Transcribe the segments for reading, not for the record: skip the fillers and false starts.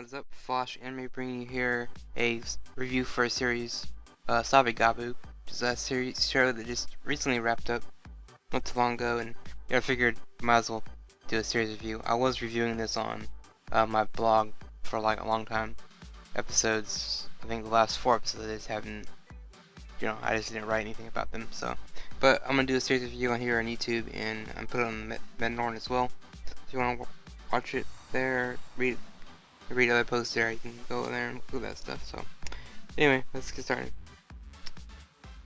What is up, Flash Anime, bringing you here a review for a series, Sabagebu, which is a series show that just recently wrapped up not too long ago, and I figured might as well do a series review. I was reviewing this on my blog for like a long time. Episodes, I think the last 4 episodes I just haven't, I just didn't write anything about them. So, but I'm gonna do a series review on here on YouTube, and I'm put it on MetaNorrIs as well. If you want to watch it there, read other posts there, you can go there and look at that stuff. So anyway, let's get started.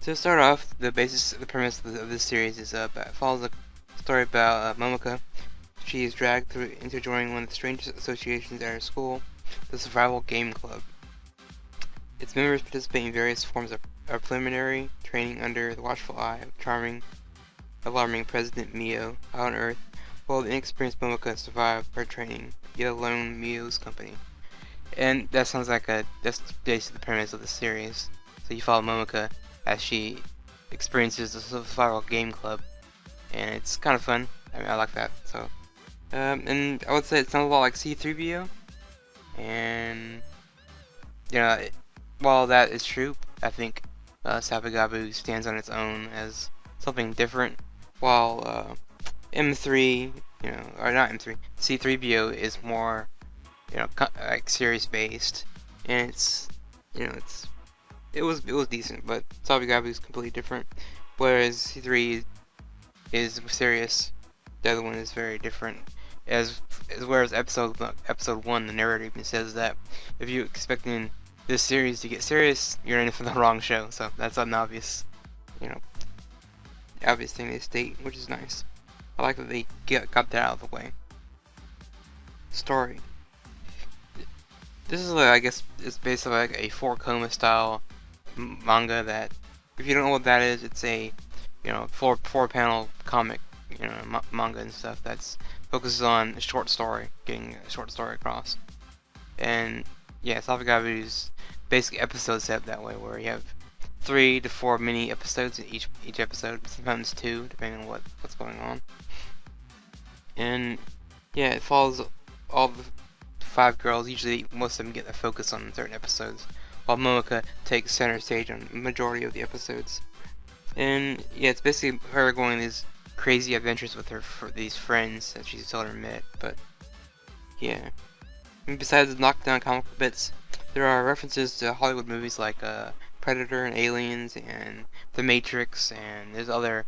To start off, the premise of this series is follows a story about MOMOKA. She is dragged into joining one of the strangest associations at her school, the Survival Game Club. Its members participate in various forms of preliminary training under the watchful eye of alarming President MIOU. How on earth will the inexperienced MOMOKA survive her training, yet alone MIOU's company? And that sounds like that's basically the premise of the series. So you follow MOMOKA as she experiences the Survival Game Club, and it's kind of fun. I mean, I like that. So, and I would say it sounds a lot like C3BO, and while that is true, I think Sabagebu stands on its own as something different, while M3, or not M3, C3BO is more, like series based, and it was decent, but Sabagebu is completely different. Whereas C3 is serious, the other one is very different. Whereas episode 1, the narrator even says that if you're expecting this series to get serious, you're in for the wrong show. So that's an obvious, obvious thing they state, which is nice. I like that they got that out of the way. Story. This is I guess it's basically like a 4-koma style manga that, if you don't know what that is, it's a four-panel comic, manga and stuff that's focuses on a short story, getting a short story across. And yeah, Sabagebu's basically episode set up that way, where you have 3 to 4 mini episodes in each episode, sometimes 2, depending on what's going on. And yeah, it follows all the 5 girls. Usually most of them get their focus on certain episodes, while MOMOKA takes center stage on the majority of the episodes. And yeah, it's basically her going on these crazy adventures with these friends that she's never met. But yeah, and besides the knockdown comical bits, there are references to Hollywood movies like Predator and Aliens and The Matrix, and there's other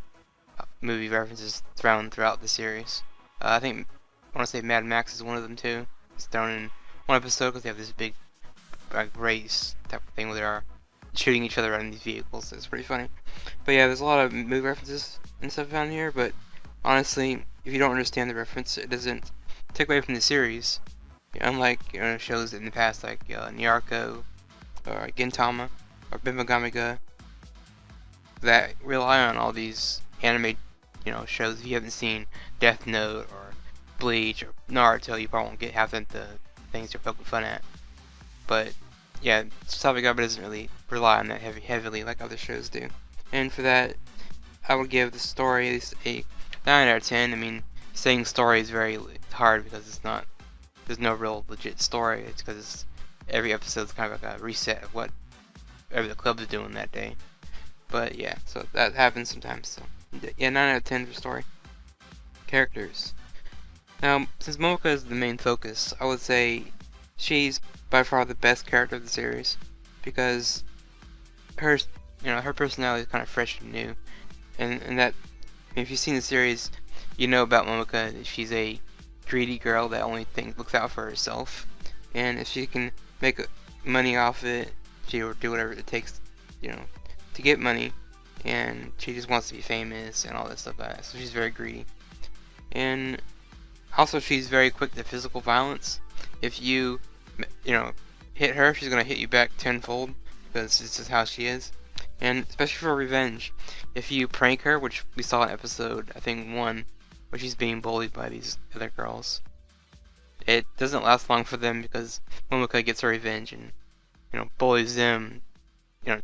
movie references thrown throughout the series. I want to say Mad Max is one of them too. It's thrown in one episode because they have this big race type of thing where they are shooting each other out in these vehicles. It's pretty funny. But yeah, there's a lot of movie references and stuff found here, but honestly, if you don't understand the reference, it doesn't take away from the series. Unlike shows in the past like Naruto or Gintama or Bimagamiga that rely on all these anime shows. If you haven't seen Death Note or Bleach or Naruto, you probably won't get half of the things you're poking fun at. But yeah, Sabagebu doesn't really rely on that heavily like other shows do. And for that, I would give the story a 9 out of 10. I mean, saying story is very hard because there's no real legit story. It's because every episode's kind of like a reset of whatever the club is doing that day. But yeah, so that happens sometimes. So yeah, 9 out of 10 for story. Characters. Now, since MOMOKA is the main focus, I would say she's by far the best character of the series, because her personality is kind of fresh and new, and that, if you've seen the series, you know about MOMOKA. She's a greedy girl that only looks out for herself, and if she can make money off it, she will do whatever it takes, to get money, and she just wants to be famous and all that stuff like that. So she's very greedy, and also she's very quick to physical violence. If you hit her, she's gonna hit you back tenfold, because this is how she is. And especially for revenge, if you prank her, which we saw in episode, I think 1, where she's being bullied by these other girls, it doesn't last long for them, because MOMOKA gets her revenge and bullies them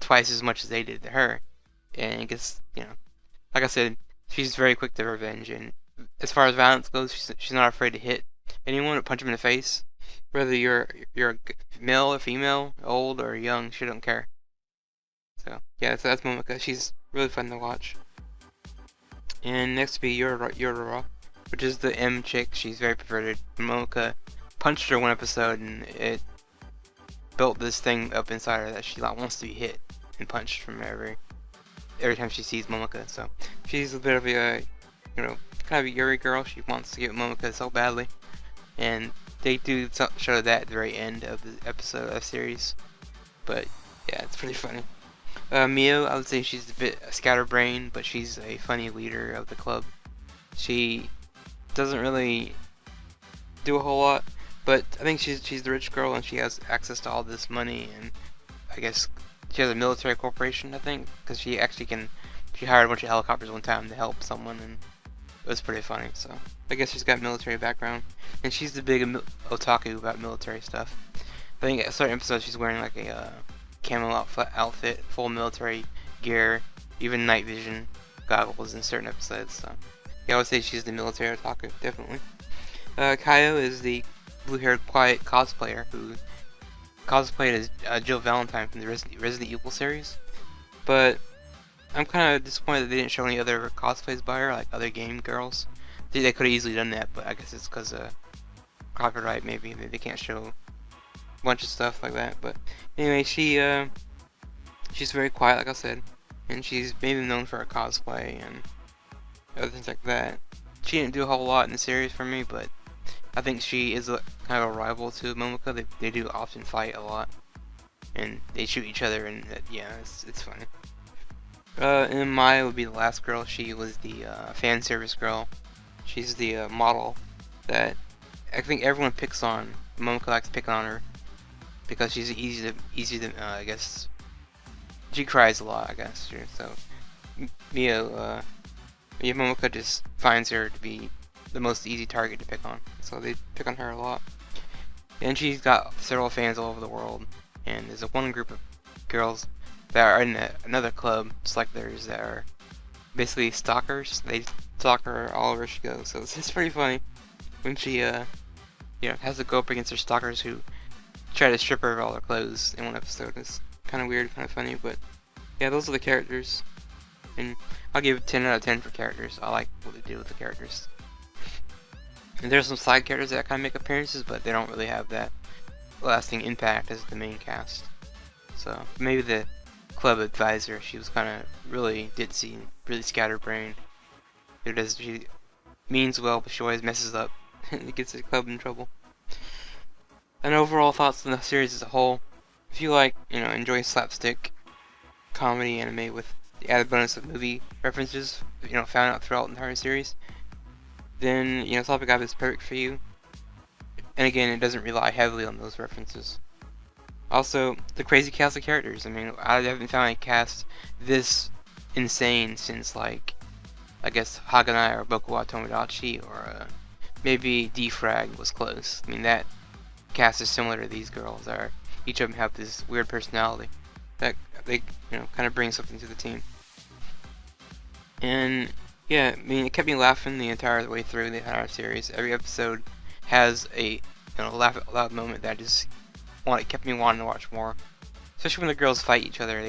twice as much as they did to her, and it gets like I said, she's very quick to revenge. And as far as violence goes, she's not afraid to hit anyone or punch them in the face. Whether you're a male or female, old or young, she don't care. So yeah, so that's MOMOKA. She's really fun to watch. And next to be Yorora, which is the M chick. She's very perverted. MOMOKA punched her one episode, and it built this thing up inside her that she wants to be hit and punched from every time she sees MOMOKA. So she's a bit of a, kind of a Yuri girl. She wants to get MOMOKA so badly, and they do show that at the very end of the episode of the series. But yeah, it's pretty funny. MIOU, I would say she's a bit scatterbrained, but she's a funny leader of the club. She doesn't really do a whole lot, but I think she's the rich girl and she has access to all this money, and I guess she has a military corporation, I think, because she hired a bunch of helicopters one time to help someone, and it was pretty funny. So I guess she's got military background, and she's the big otaku about military stuff. I think at a certain episode she's wearing like a camo outfit, full military gear, even night vision goggles in certain episodes. So yeah, I would say she's the military otaku, definitely. Kaio is the blue-haired, quiet cosplayer who cosplayed as Jill Valentine from the Resident Evil series. But I'm kind of disappointed that they didn't show any other cosplays by her, like other game girls. They could have easily done that, but I guess it's because of copyright, maybe. They can't show a bunch of stuff like that. But anyway, she's very quiet, like I said, and she's mainly known for her cosplay and other things like that. She didn't do a whole lot in the series for me, but I think she is kind of a rival to MOMOKA. They do often fight a lot, and they shoot each other, and yeah, it's funny. And Maya would be the last girl. She was the fan service girl. She's the model that I think everyone picks on. MOMOKA likes to pick on her because she's easy to I guess. She cries a lot, I guess. So MOMOKA just finds her to be the most easy target to pick on, so they pick on her a lot. And she's got several fans all over the world, and there's one group of girls that are in another club, just like theirs, that are basically stalkers. They stalk her all over she goes, so it's pretty funny when she has to go up against her stalkers who try to strip her of all her clothes in one episode. It's kind of weird, kind of funny, but yeah, those are the characters, and I'll give 10 out of 10 for characters. I like what they do with the characters. And there's some side characters that kind of make appearances, but they don't really have that lasting impact as the main cast. So maybe the club advisor, she was kind of really ditzy, really scatterbrained. She means well, but she always messes up and gets the club in trouble. And overall thoughts on the series as a whole: if you enjoy slapstick comedy anime with the added bonus of movie references, found out throughout the entire series, then Sabagebu is perfect for you. And again, it doesn't rely heavily on those references. Also, the crazy cast of characters. I mean, I haven't found a cast this insane since, like, I guess Haganai or Boku wa Tomodachi, or maybe D-Frag was close. I mean, that cast is similar to these girls. Each of them have this weird personality that they kind of bring something to the team. And yeah, I mean, it kept me laughing the entire way through the entire series. Every episode has a laugh out loud moment that just kept me wanting to watch more. Especially when the girls fight each other.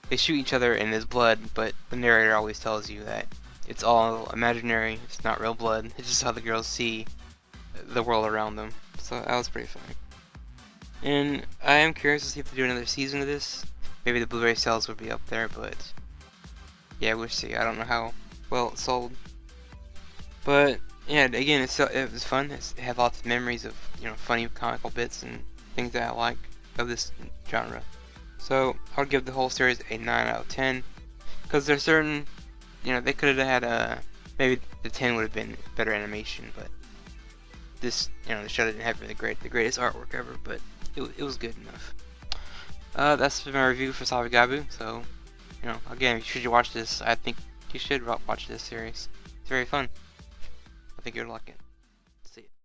They shoot each other and there's blood, but the narrator always tells you that it's all imaginary. It's not real blood. It's just how the girls see the world around them. So that was pretty funny. And I am curious to see if they do another season of this. Maybe the Blu-ray sales would be up there, but yeah, we'll see. I don't know how well it sold. But yeah, again, it was fun. It had lots of memories of funny comical bits and things that I like of this genre. So I would give the whole series a 9 out of 10, because there's certain they could have had maybe the 10 would have been better animation, but this the show didn't have the greatest artwork ever, but it was good enough. That's my review for Sabagebu. So again, should you watch this? I think you should watch this series. It's very fun. I think you'll like it.